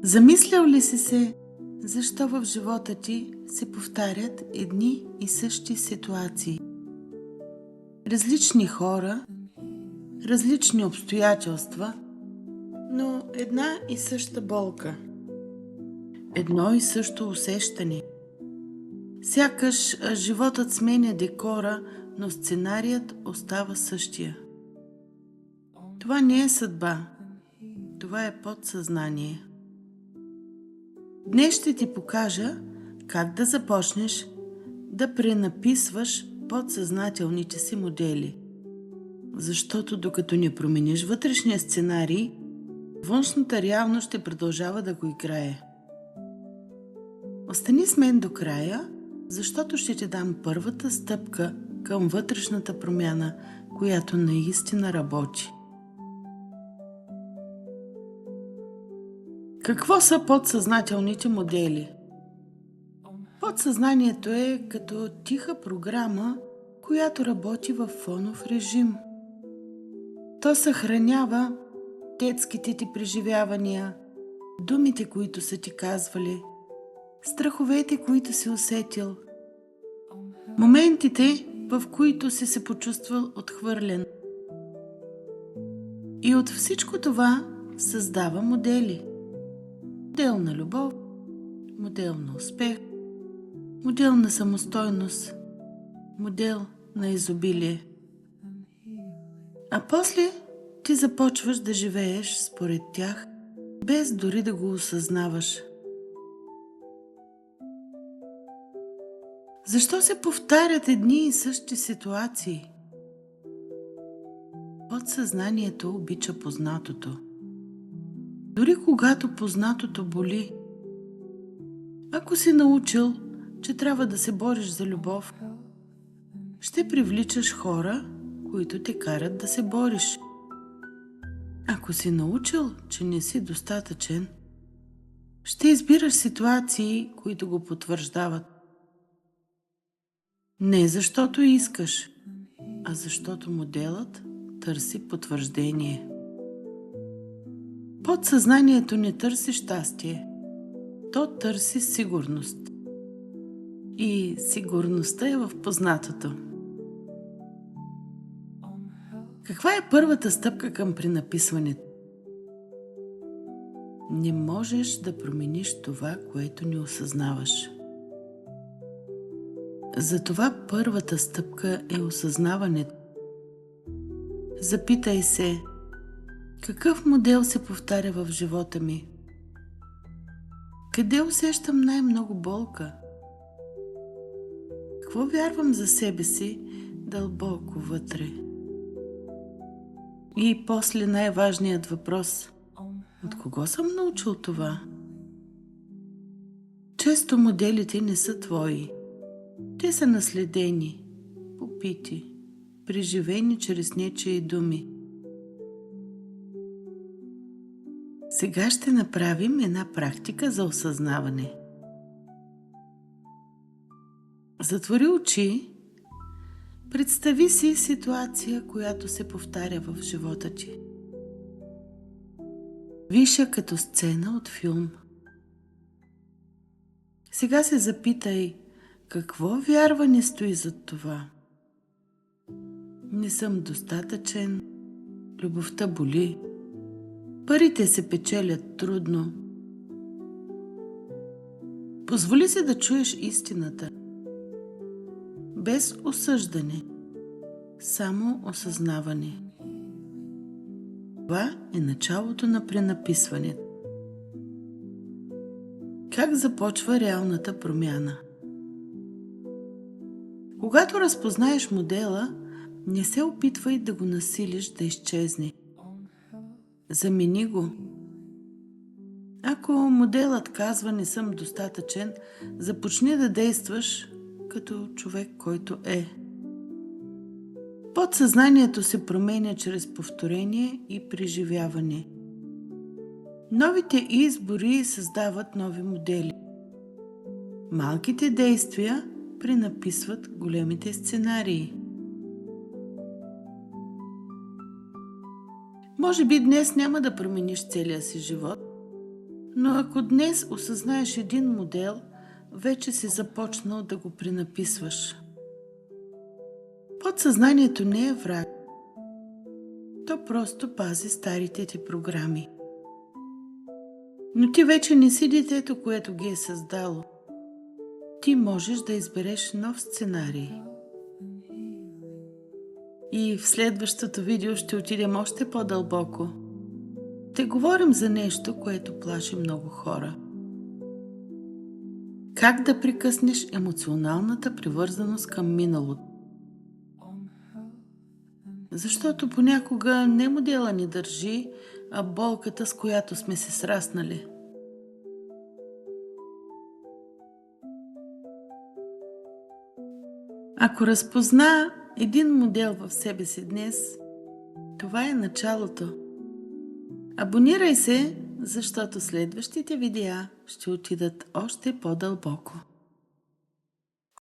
Замислял ли си се, защо в живота ти се повтарят едни и същи ситуации? Различни хора, различни обстоятелства, но една и съща болка. Едно и също усещане. Сякаш животът сменя декора, но сценарият остава същия. Това не е съдба, това е подсъзнание. Днес ще ти покажа как да започнеш да пренаписваш подсъзнателните си модели. Защото докато не промениш вътрешния сценарий, външната реалност ще продължава да го играе. Остани с мен до края, защото ще ти дам първата стъпка към вътрешната промяна, която наистина работи. Какво са подсъзнателните модели? Подсъзнанието е като тиха програма, която работи във фонов режим. То съхранява детските ти преживявания, думите, които са ти казвали, страховете, които си усетил, моментите, в които си се почувствал отхвърлен. И от всичко това създава модели. Модел на любов, модел на успех, модел на самостойност, модел на изобилие. А после ти започваш да живееш според тях, без дори да го осъзнаваш. Защо се повтарят едни и същи ситуации? Подсъзнанието обича познатото. Дори когато познатото боли. Ако си научил, че трябва да се бориш за любов, ще привличаш хора, които те карат да се бориш. Ако си научил, че не си достатъчен, ще избираш ситуации, които го потвърждават. Не защото искаш, а защото моделът търси потвърждение. Подсъзнанието не търси щастие, то търси сигурност. И сигурността е в познатото. Каква е първата стъпка към пренаписването? Не можеш да промениш това, което не осъзнаваш. Затова първата стъпка е осъзнаването. Запитай се, какъв модел се повтаря в живота ми? Къде усещам най-много болка? Какво вярвам за себе си дълбоко вътре? И после най-важният въпрос: от кого съм научил това? Често моделите не са твои. Те са наследени, попити, преживени чрез нечии думи. Сега ще направим една практика за осъзнаване. Затвори очи, представи си ситуация, която се повтаря в живота ти. Виж я като сцена от филм. Сега се запитай, какво вярване стои зад това? Не съм достатъчен, любовта боли, парите се печелят трудно. Позволи се да чуеш истината, без осъждане, само осъзнаване. Това е началото на пренаписването. Как започва реалната промяна? Когато разпознаеш модела, не се опитвай да го насилиш да изчезне. Замени го. Ако моделът казва не съм достатъчен, започни да действаш като човек, който е. Подсъзнанието се променя чрез повторение и преживяване. Новите избори създават нови модели. Малките действия пренаписват големите сценарии. Може би днес няма да промениш целия си живот, Но ако днес осъзнаеш един модел, вече си започнал да го пренаписваш. Подсъзнанието не е враг. То просто пази старите ти програми. Но ти вече не си детето, което ги е създало. Ти можеш да избереш нов сценарий. И в следващото видео ще отидем още по-дълбоко. Ще говорим за нещо, което плаши много хора. Как да прекъснеш емоционалната привързаност към миналото? Защото понякога не модела ни държи, а болката, с която сме се сраснали. Ако разпозна един модел в себе си днес, това е началото. Абонирай се, защото следващите видеа ще отидат още по-дълбоко.